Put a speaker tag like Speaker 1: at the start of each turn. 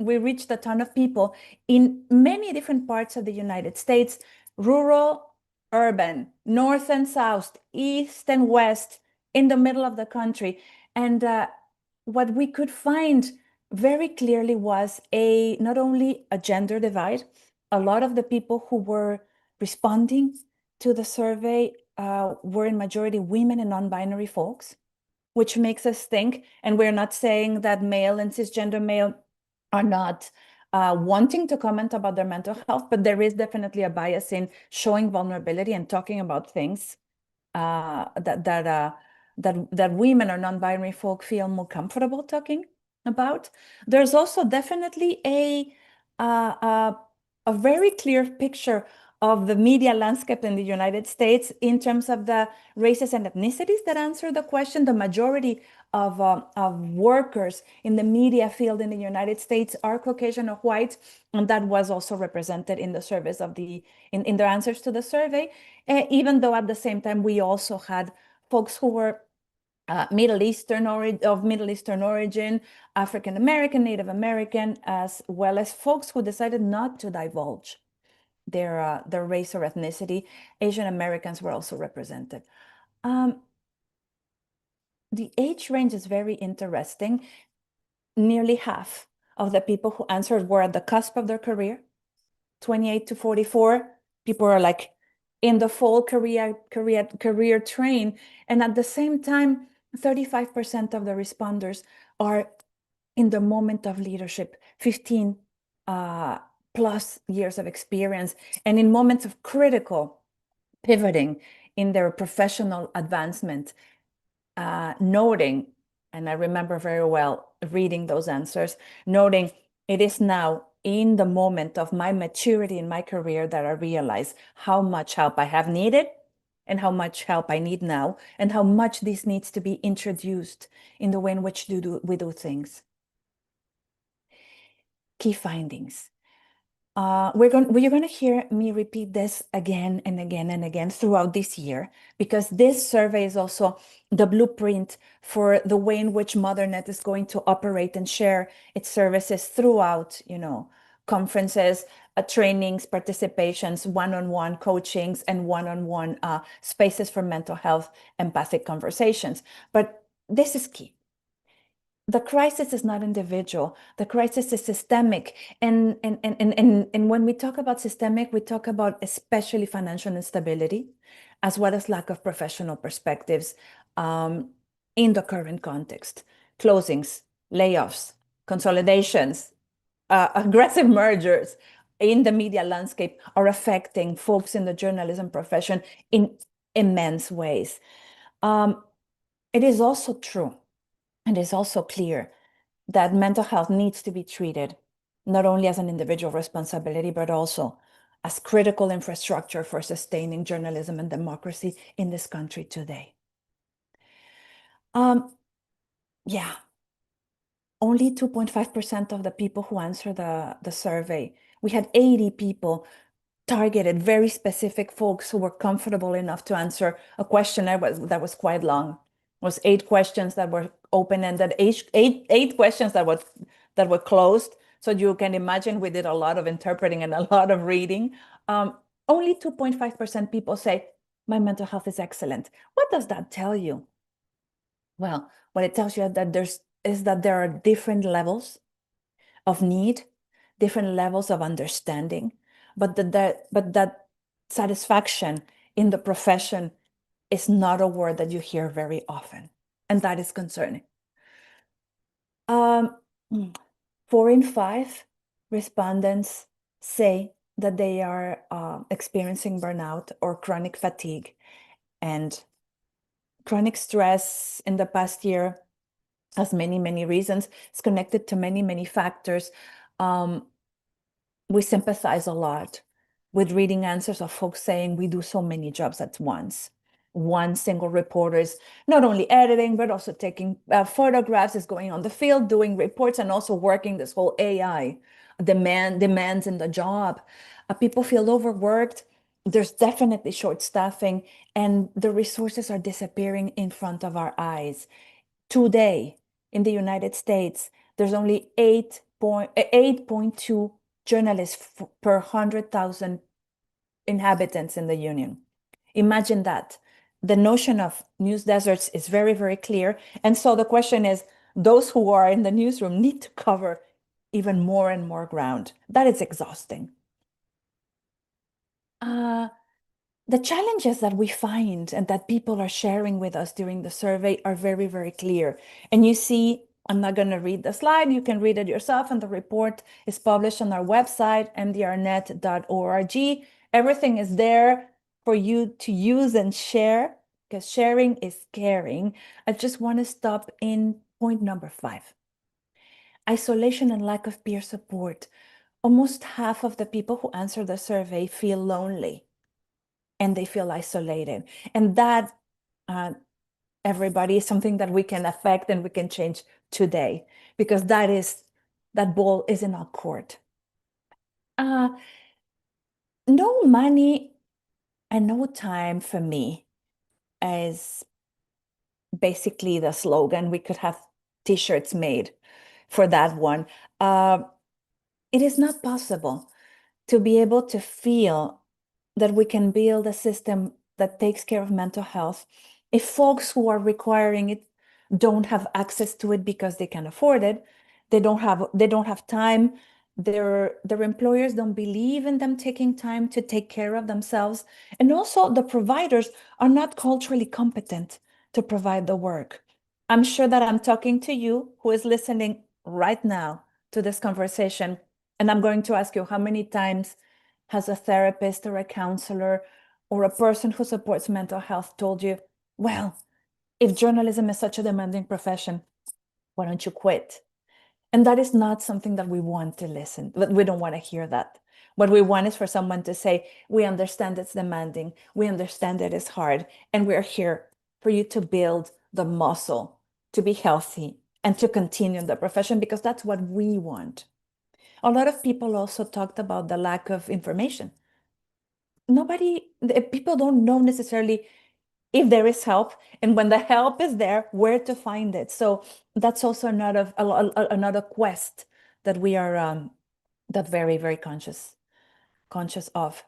Speaker 1: we reached a ton of people in many different parts of the United States, rural, urban, north and south, east and west, in the middle of the country. And what we could find very clearly was not only a gender divide. A lot of the people who were responding to the survey were in majority women and non-binary folks, which makes us think, and we're not saying that male and cisgender male are not wanting to comment about their mental health, but there is definitely a bias in showing vulnerability and talking about things that women or non-binary folk feel more comfortable talking about. There's also definitely a very clear picture of the media landscape in the United States in terms of the races and ethnicities that answer the question. The majority of workers in the media field in the United States are Caucasian or white, and that was also represented in the surveys of in their answers to the survey. Even though at the same time we also had folks who were Middle Eastern origin, African American, Native American, as well as folks who decided not to divulge their race or ethnicity. Asian Americans were also represented. The age range is very interesting. Nearly half of the people who answered were at the cusp of their career, 28 to 44. People are like in the full career train. And at the same time, 35% of the responders are in the moment of leadership, 15 plus years of experience, and in moments of critical pivoting in their professional advancement, noting, and I remember very well reading those answers, noting it is now in the moment of my maturity in my career that I realize how much help I have needed and how much help I need now, and how much this needs to be introduced in the way in which we do things. Key findings. You're going to hear me repeat this again and again and again throughout this year, because this survey is also the blueprint for the way in which MotherNet is going to operate and share its services throughout, conferences, trainings, participations, one-on-one coachings, and one-on-one spaces for mental health, empathic conversations. But this is key. The crisis is not individual. The crisis is systemic. And when we talk about systemic, we talk about especially financial instability, as well as lack of professional perspectives in the current context. Closings, layoffs, consolidations, aggressive mergers in the media landscape are affecting folks in the journalism profession in immense ways. It is also true, and it's also clear that mental health needs to be treated not only as an individual responsibility, but also as critical infrastructure for sustaining journalism and democracy in this country today. Yeah, only 2.5% of the people who answered the survey. We had 80 people targeted, very specific folks who were comfortable enough to answer a questionnaire that was quite long. It was 8 questions that were open-ended, eight questions that were closed. So you can imagine we did a lot of interpreting and a lot of reading. Only 2.5% people say, my mental health is excellent. What does that tell you? Well, what it tells you is that there are different levels of need, different levels of understanding, but that satisfaction in the profession is not a word that you hear very often, and that is concerning. 4 in 5 respondents say that they are experiencing burnout or chronic fatigue, and chronic stress in the past year has many reasons. It's connected to many factors. We sympathize a lot with reading answers of folks saying we do so many jobs at once. One single reporter is not only editing, but also taking photographs, is going on the field, doing reports, and also working this whole AI demands in the job. People feel overworked. There's definitely short staffing, and the resources are disappearing in front of our eyes. Today, in the United States, there's only 8 8.2 journalists per 100,000 inhabitants in the union. Imagine that. The notion of news deserts is very, very clear. And so the question is, those who are in the newsroom need to cover even more and more ground. That is exhausting. Uh, the challenges that we find and that people are sharing with us during the survey are very, very clear. And you see, I'm not going to read the slide. You can read it yourself. And the report is published on our website, mdrnet.org. Everything is there for you to use and share because sharing is caring. I just want to stop in point number 5. Isolation and lack of peer support. Almost half of the people who answer the survey feel lonely and they feel isolated. And that, uh, everybody, is something that we can affect and we can change today because that ball is in our court. No money and no time for me is basically the slogan. We could have t-shirts made for that one. It is not possible to be able to feel that we can build a system that takes care of mental health if folks who are requiring it don't have access to it because they can afford it, they don't have time, their employers don't believe in them taking time to take care of themselves, and also the providers are not culturally competent to provide the work. I'm sure that I'm talking to you who is listening right now to this conversation, and I'm going to ask you, how many times has a therapist or a counselor or a person who supports mental health told you, well, if journalism is such a demanding profession, why don't you quit? And that is not something that we want to listen, but we don't want to hear that. What we want is for someone to say, we understand it's demanding, we understand it is hard, and we're here for you to build the muscle to be healthy and to continue in the profession because that's what we want. A lot of people also talked about the lack of information. People don't know necessarily if there is help, and when the help is there, where to find it. So that's also another quest that we are that very, very conscious of.